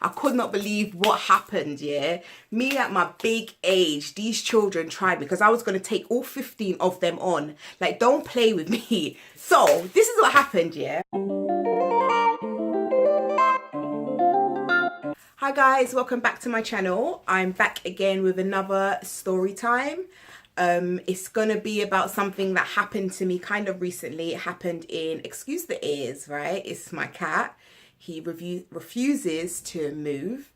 I could not believe what happened, yeah. Me at my big age, these children tried me because I was going to take all 15 of them on. Like, don't play with me. So, this is what happened, yeah. Hi guys, welcome back to my channel. I'm back again with another story time. It's gonna be about something that happened to me kind of recently. It happened in, excuse the ears, right? It's my cat. He refuses to move.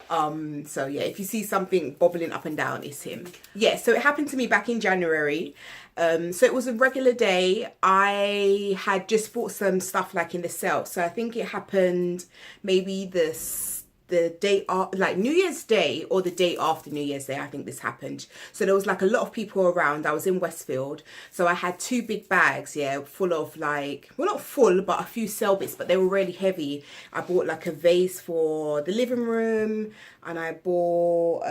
So yeah, if you see something bobbling up and down, it's him. Yeah, so it happened to me back in January. So it was a regular day. I had just bought some stuff like in the sale. So I think it happened maybe the day after, like New Year's Day or the day after New Year's Day, I think this happened. So there was like a lot of people around. I was in Westfield, so I had two big bags, yeah, full of like, well, not full, but a few sale bits, but they were really heavy. I bought like a vase for the living room, and I bought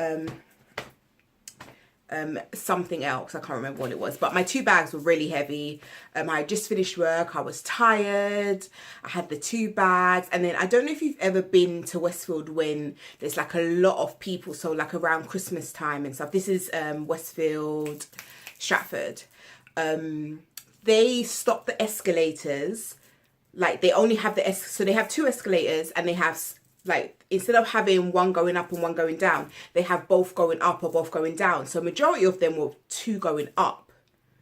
something else. I can't remember what it was, but my two bags were really heavy. I had just finished work. I was tired. I had the two bags, and then I don't know if you've ever been to Westfield when there's like a lot of people. So like around Christmas time and stuff. This is Westfield, Stratford. They stop the escalators. Like they only have so they have two escalators, and they have like, instead of having one going up and one going down, they have both going up or both going down. So majority of them were two going up.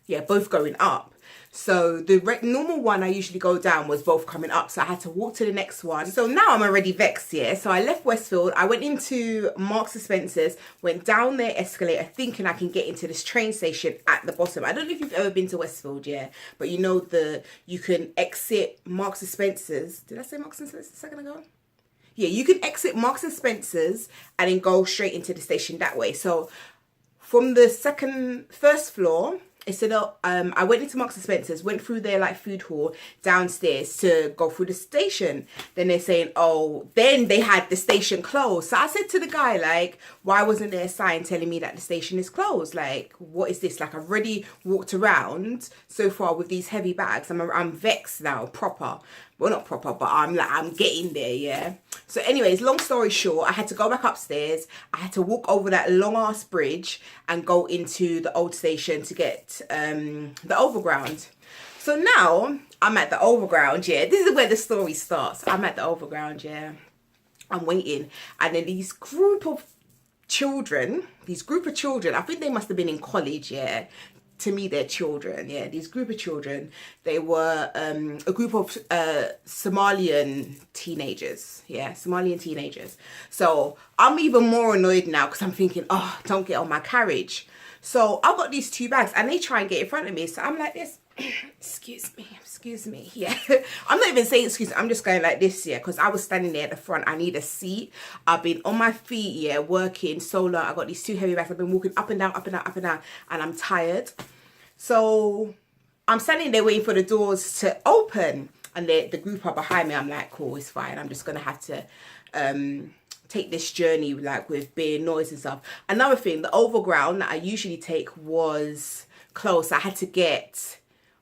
Yeah, both going up. So the normal one I usually go down was both coming up. So I had to walk to the next one. So now I'm already vexed, yeah. So I left Westfield. I went into Marks and Spencer's, went down their escalator thinking I can get into this train station at the bottom. I don't know if you've ever been to Westfield, yeah. But you know you can exit Marks and Spencer's. Did I say Marks and Spencer's a second ago? Yeah, you can exit Marks and Spencer's and then go straight into the station that way. So from the first floor, instead of I went into Marks and Spencer's, went through their like food hall downstairs to go through the station. Then they're saying, oh, then they had the station closed. So I said to the guy, like, why wasn't there a sign telling me that the station is closed? Like, what is this? Like, I've already walked around so far with these heavy bags. I'm vexed now, proper. Well, not proper, but I'm getting there, yeah. So anyways, long story short, I had to go back upstairs. I had to walk over that long ass bridge and go into the old station to get the overground. So now I'm at the overground, yeah. This is where the story starts. I'm at the overground, yeah. I'm waiting, and then these group of children, I think they must have been in college, yeah. To me, they're children, yeah. These group of children, they were a group of Somalian teenagers, yeah, Somalian teenagers. So I'm even more annoyed now because I'm thinking, oh, don't get on my carriage. So I've got these two bags, and they try and get in front of me. So I'm like this, excuse me, yeah. I'm not even saying excuse me, I'm just going like this, yeah, because I was standing there at the front. I need a seat. I've been on my feet, yeah, working so long. I got these two heavy bags. I've been walking up and down, up and down, up and down, and I'm tired. So I'm standing there waiting for the doors to open, and the group are behind me. I'm like, cool, it's fine. I'm just gonna have to take this journey like with beer noise and stuff. Another thing, the overground that I usually take was closed. I had to get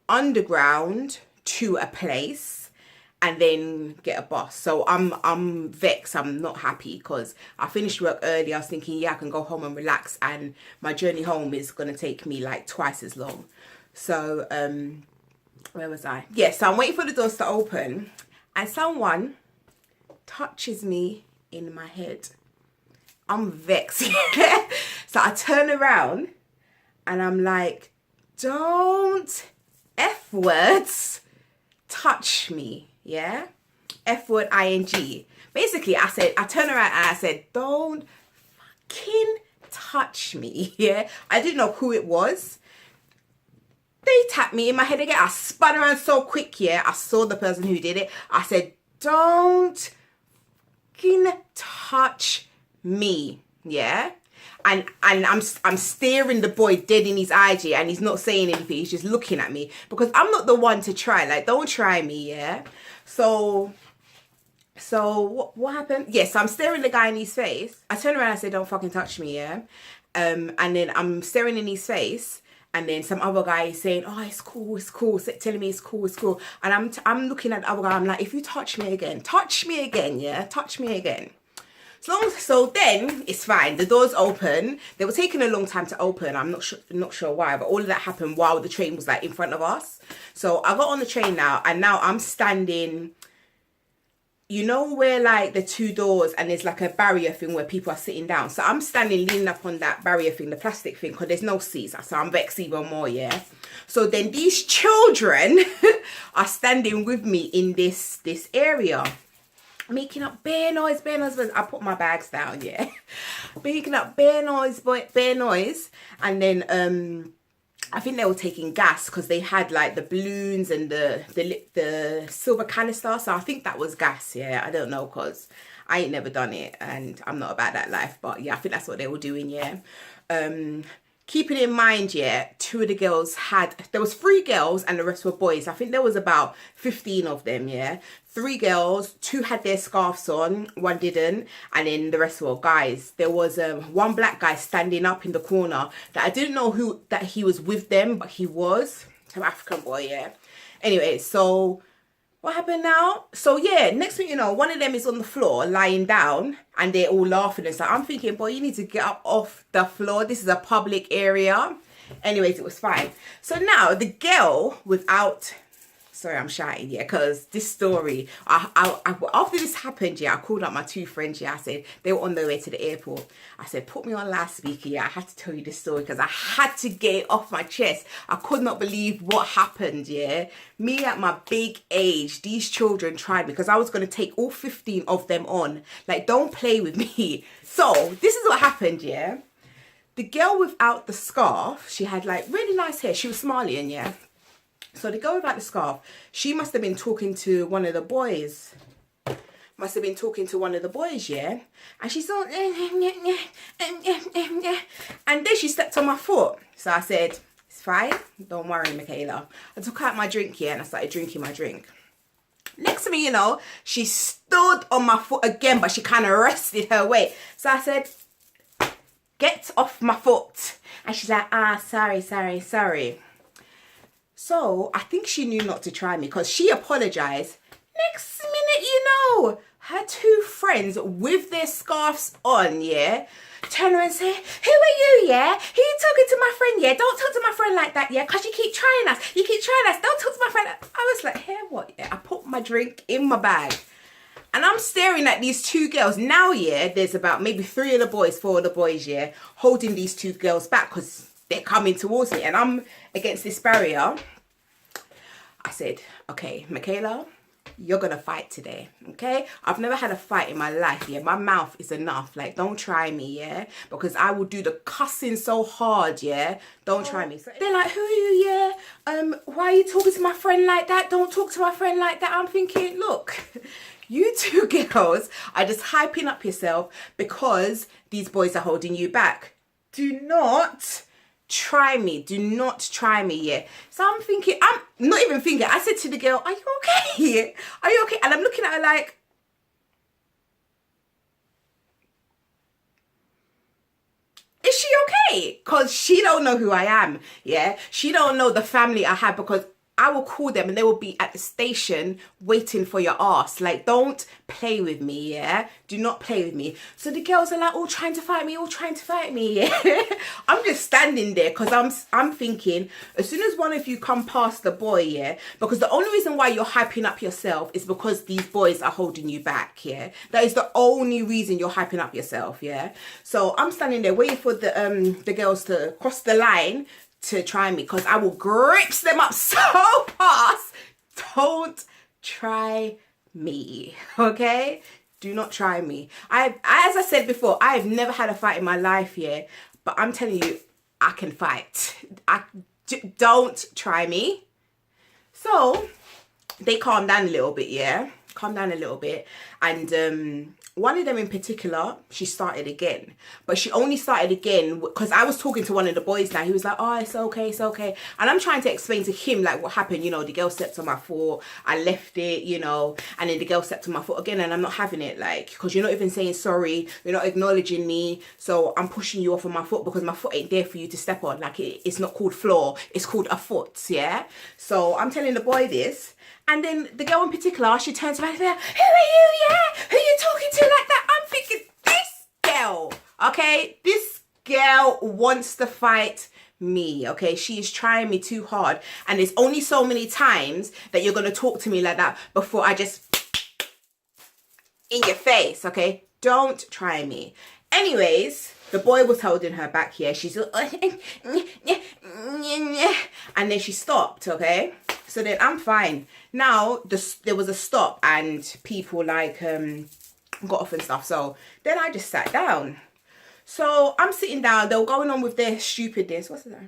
underground to a place and then get a bus. So I'm vexed. I'm not happy because I finished work early. I was thinking, yeah, I can go home and relax, and my journey home is gonna take me like twice as long. So where was I? Yeah, so I'm waiting for the doors to open, and someone touches me in my head. I'm vexed. So I turn around and I'm like, don't F words touch me, yeah? F word ing. Basically, I turned around and I said, don't fucking touch me, yeah? I didn't know who it was. They tapped me in my head again. I spun around so quick, yeah? I saw the person who did it. I said, don't fucking touch me, yeah? And I'm staring the boy dead in his eyes, yeah, and he's not saying anything. He's just looking at me because I'm not the one to try. Like, don't try me, yeah. So what happened? Yes, I'm staring the guy in his face. I turn around and I say, don't fucking touch me, yeah. And then I'm staring in his face. And then some other guy is saying, oh, it's cool, telling me it's cool. And I'm looking at the other guy, I'm like, if you touch me again, yeah, touch me again. So then it's fine. The doors open. They were taking a long time to open. I'm not sure why, but all of that happened while the train was like in front of us. So I got on the train now, and now I'm standing. You know where like the two doors and there's like a barrier thing where people are sitting down. So I'm standing leaning up on that barrier thing, the plastic thing, because there's no seats. So I'm vexed even more, yeah. So then these children are standing with me in this area, making up bare noise. I put my bags down, yeah. Making up bare noise. And then I think they were taking gas because they had like the balloons and the silver canister. So I think that was gas, yeah. I don't know because I ain't never done it and I'm not about that life. But yeah, I think that's what they were doing, yeah. Keeping in mind, yeah, two of the girls there was 3 girls and the rest were boys. I think there was about 15 of them, yeah. 3 girls, 2 had their scarves on, 1 didn't, and then the rest were guys. There was 1 black guy standing up in the corner that I didn't know that he was with them, but he was. Some African boy, yeah. Anyway, so what happened now? So yeah, next thing you know, one of them is on the floor lying down and they're all laughing and stuff. I'm thinking, boy, you need to get up off the floor. This is a public area. Anyways, it was fine. So now the girl without... Sorry, I'm shouting, yeah, because this story, after this happened, yeah, I called up my 2 friends, yeah, I said, they were on their way to the airport. I said, put me on loudspeaker, yeah, I had to tell you this story because I had to get it off my chest. I could not believe what happened, yeah. Me at my big age, these children tried me because I was going to take all 15 of them on. Like, don't play with me. So, this is what happened, yeah. The girl without the scarf, she had like really nice hair. She was Somalian, yeah. So the girl without the scarf, she must have been talking to one of the boys. Yeah. And she's on, and then she stepped on my foot. So I said, it's fine. Don't worry, Michaela. I took out my drink, yeah, and I started drinking my drink. Next to me, you know, she stood on my foot again, but she kind of rested her weight. So I said, get off my foot. And she's like, sorry. So I think she knew not to try me because she apologized. Next minute, you know, her 2 friends with their scarves on, yeah, turn around and say, who are you, yeah? Who you talking to my friend, yeah? Don't talk to my friend like that, yeah? Because you keep trying us. Don't talk to my friend. I was like, hey, what? Yeah, I put my drink in my bag. And I'm staring at these 2 girls. Now, yeah, there's about maybe 3 of the boys, 4 of the boys, yeah, holding these 2 girls back because they're coming towards me. And I'm against this barrier. I said, okay, Michaela, you're going to fight today, okay? I've never had a fight in my life, yeah? My mouth is enough. Like, don't try me, yeah? Because I will do the cussing so hard, yeah? Don't try me. So they're like, who are you, yeah? Why are you talking to my friend like that? Don't talk to my friend like that. I'm thinking, look, you 2 girls are just hyping up yourself because these boys are holding you back. Do not try me. Do not try me, yeah. So I'm not even thinking. I said to the girl, are you okay? Are you okay? And I'm looking at her like, is she okay? Because she don't know who I am, yeah. She don't know the family I have because I will call them and they will be at the station waiting for your ass. Like, don't play with me, yeah? Do not play with me. So the girls are like, all trying to fight me, yeah? I'm just standing there because I'm thinking, as soon as one of you come past the boy, yeah? Because the only reason why you're hyping up yourself is because these boys are holding you back, yeah? That is the only reason you're hyping up yourself, yeah? So I'm standing there waiting for the girls to cross the line to try me because I will grips them up so fast. Don't try me, okay? Do not try me. As I said before, I have never had a fight in my life, yeah? But I'm telling you, I can fight. Don't try me. So they calmed down a little bit, yeah? And one of them in particular, she started again. But she only started again because I was talking to one of the boys now. He was like, oh, it's okay. And I'm trying to explain to him like what happened. You know, the girl stepped on my foot. I left it, you know. And then the girl stepped on my foot again. And I'm not having it, like, because you're not even saying sorry. You're not acknowledging me. So I'm pushing you off of my foot because my foot ain't there for you to step on. Like, it's not called floor. It's called a foot, yeah? So I'm telling the boy this. And then the girl in particular, she turns around and says, who are you, yeah? Who are you talking to like that? I'm thinking, this Okay, this girl wants to fight me. Okay, she is trying me too hard, and there's only so many times that you're gonna talk to me like that before I just in your face. Okay, don't try me. Anyways, the boy was holding her back here. She's and then she stopped. Okay, so then I'm fine. Now there was a stop and people like got off and stuff. So then I just sat down. So I'm sitting down. They were going on with their stupidness. What's that?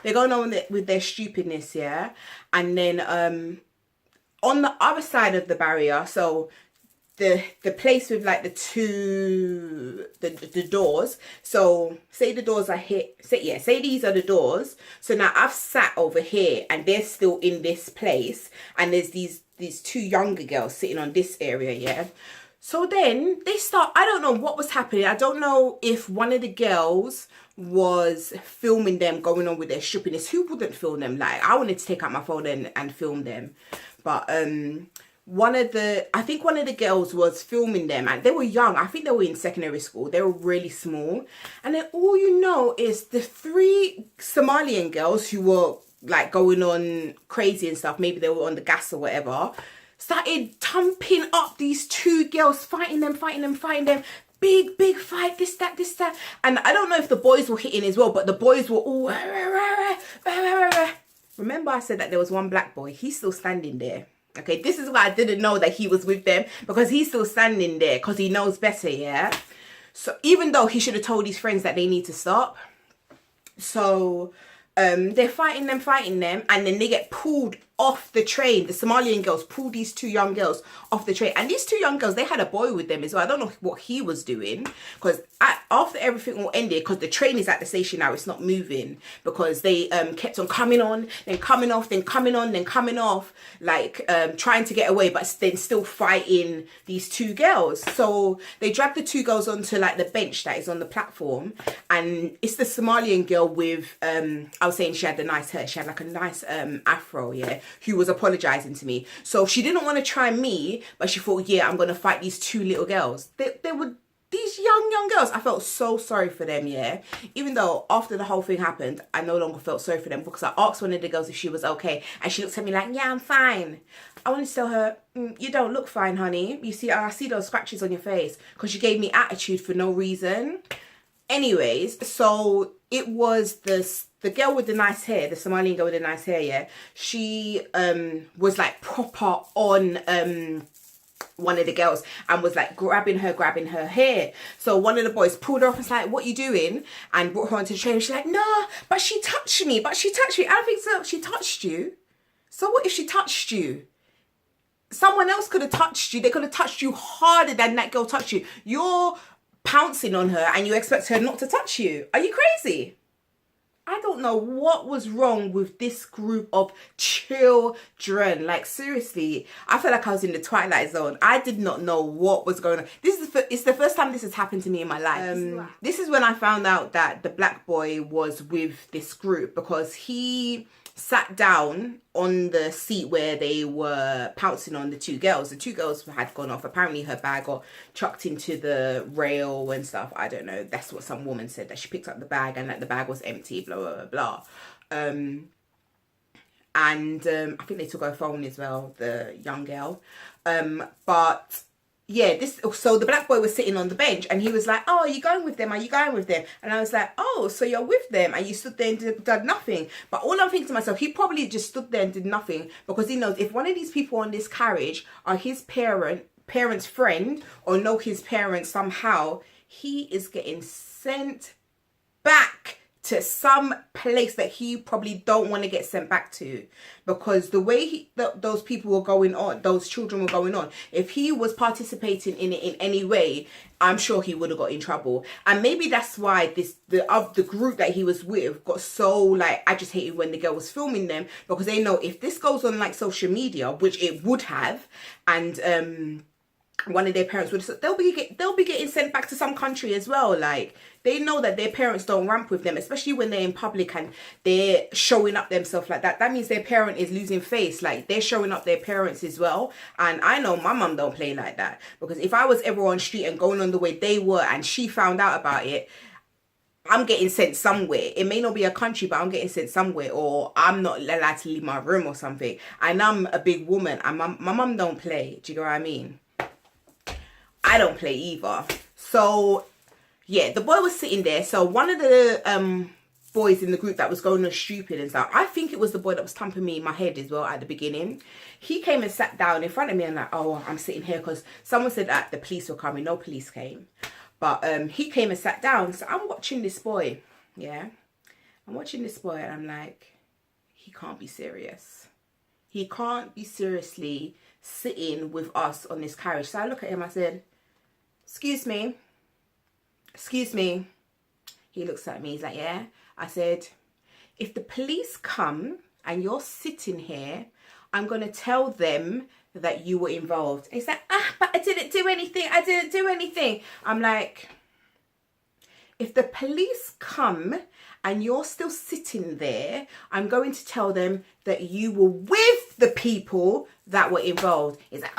They're going on with their stupidness, yeah. And then on the other side of the barrier, so the place with like the doors. So say the doors are here. Say these are the doors. So now I've sat over here and they're still in this place. And there's these two younger girls sitting on this area, yeah. So then they start, I don't know what was happening. I don't know if one of the girls was filming them going on with their stupidness. Who wouldn't film them? Like, I wanted to take out my phone and film them. But I think one of the girls was filming them and they were young. I think they were in secondary school. They were really small. And then all you know is the 3 Somalian girls who were like going on crazy and stuff. Maybe they were on the gas or whatever. Started thumping up these 2 girls, fighting them. Big fight, this, that. And I don't know if the boys were hitting as well, but the boys were all... Remember I said that there was one black boy? He's still standing there. Okay, this is why I didn't know that he was with them, because he's still standing there because he knows better, yeah? So even though he should have told his friends that they need to stop. So they're fighting them, and then they get pulled off the train. The Somalian girls pulled these 2 young girls off the train, and these 2 young girls, they had a boy with them as well. I don't know what he was doing, because after everything all ended, because the train is at the station now, it's not moving, because they kept on coming on, then coming off, then coming on, then coming off, like trying to get away, but then still fighting these 2 girls. So they dragged the 2 girls onto like the bench that is on the platform, and it's the Somalian girl with I was saying she had the nice hair, she had like a nice afro, yeah, who was apologizing to me. So she didn't want to try me, but she thought, yeah, I'm gonna fight these 2 little girls. They were these young girls. I felt so sorry for them, yeah. Even though after the whole thing happened, I no longer felt sorry for them, because I asked one of the girls if she was okay, and she looked at me like, yeah, I'm fine. I wanted to tell her, you don't look fine, honey. You see, I see those scratches on your face, because you gave me attitude for no reason. Anyways, so it was the girl with the nice hair, the Somalian girl with the nice hair, yeah. She was like proper on one of the girls and was like grabbing her hair. So one of the boys pulled her off and was like, what you doing? And brought her onto the train. And she's like, no, but she touched me. I don't think so. She touched you. So what if she touched you? Someone else could have touched you. They could have touched you harder than that girl touched you. You're pouncing on her and you expect her not to touch you. Are you crazy? I don't know what was wrong with this group of children. Like, seriously, I felt like I was in the Twilight Zone. I did not know what was going on. It's the first time this has happened to me in my life. This is when I found out that the black boy was with this group, because he sat down on the seat where they were pouncing on the 2 girls. The 2 girls had gone off. Apparently her bag got chucked into the rail and stuff. I don't know. That's what some woman said, that she picked up the bag and that the bag was empty, blah, blah, blah, blah. I think they took her phone as well, the young girl. But yeah, so the black boy was sitting on the bench and he was like, oh, are you going with them? And I was like, oh, so you're with them and you stood there and did nothing. But all I'm thinking to myself, he probably just stood there and did nothing, because he knows if one of these people on this carriage are his parent's friend or know his parents somehow, he is getting sent back to some place that he probably don't want to get sent back to, because the way those people were going on, those children were going on, if he was participating in it in any way, I'm sure he would have got in trouble. And maybe that's why the group that he was with got so like agitated when the girl was filming them, because they know if this goes on like social media, which it would have, and one of their parents would, they'll be getting sent back to some country as well. Like, they know that their parents don't ramp with them, especially when they're in public and they're showing up themselves like that. That means their parent is losing face. Like, they're showing up their parents as well. And I know my mum don't play like that, because if I was ever on street and going on the way they were and she found out about it, I'm getting sent somewhere. It may not be a country, but I'm getting sent somewhere, or I'm not allowed to leave my room or something. And I'm a big woman and my mum don't play. Do you know what I mean? I don't play either. So yeah, the boy was sitting there. So one of the boys in the group that was going on stupid and stuff, I think it was the boy that was thumping me in my head as well at the beginning. He came and sat down in front of me and like, oh, I'm sitting here because someone said that the police were coming. No police came. But he came and sat down. So I'm watching this boy. Yeah. I'm watching this boy and I'm like, he can't be serious. He can't be seriously sitting with us on this carriage. So I look at him, I said, excuse me. Excuse me. He looks at me, he's like, yeah. I said, if the police come and you're sitting here, I'm going to tell them that you were involved. And he's like, but I didn't do anything. I didn't do anything. I'm like, if the police come and you're still sitting there, I'm going to tell them that you were with the people that were involved. He's like,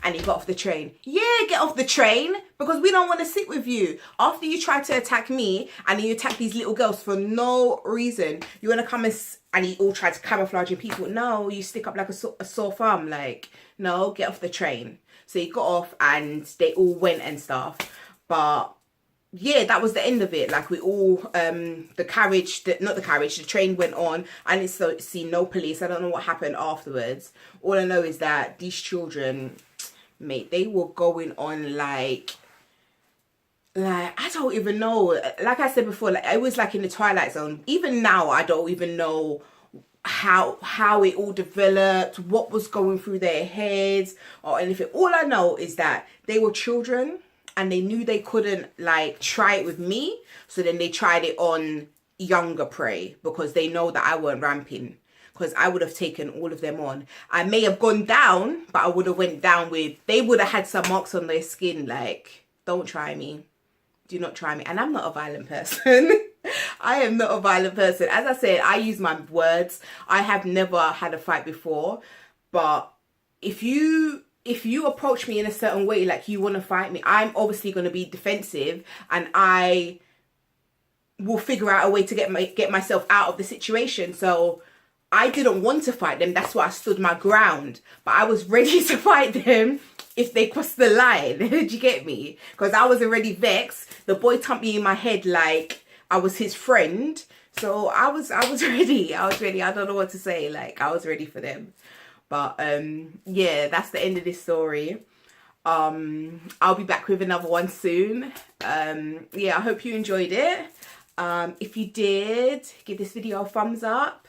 and he got off the train. Yeah, get off the train, because we don't want to sit with you. After you try to attack me and then you attack these little girls for no reason, you want to come and you all try to camouflage in people. No, you stick up like a sore thumb. Like, no, get off the train. So he got off and they all went and stuff. But yeah, that was the end of it. Like, we all, the train went on. I didn't see no police. I don't know what happened afterwards. All I know is that these children, mate, they were going on like I don't even know. Like I said before, like, it was like in the Twilight Zone. Even now, I don't even know how it all developed, what was going through their heads or anything. All I know is that they were children and they knew they couldn't like try it with me. So then they tried it on younger prey, because they know that I weren't ramping. Because I would have taken all of them on. I may have gone down, but I would have went down with, they would have had some marks on their skin. Like, don't try me. Do not try me. And I'm not a violent person. I am not a violent person. As I said, I use my words. I have never had a fight before. But if you approach me in a certain way, like you want to fight me, I'm obviously going to be defensive, and I will figure out a way to get myself out of the situation. So I didn't want to fight them. That's why I stood my ground. But I was ready to fight them if they crossed the line. Did you get me? Because I was already vexed. The boy thumped me in my head like I was his friend. So I was ready. I was ready. I don't know what to say. Like, I was ready for them. But yeah, that's the end of this story. I'll be back with another one soon. Yeah, I hope you enjoyed it. If you did, give this video a thumbs up.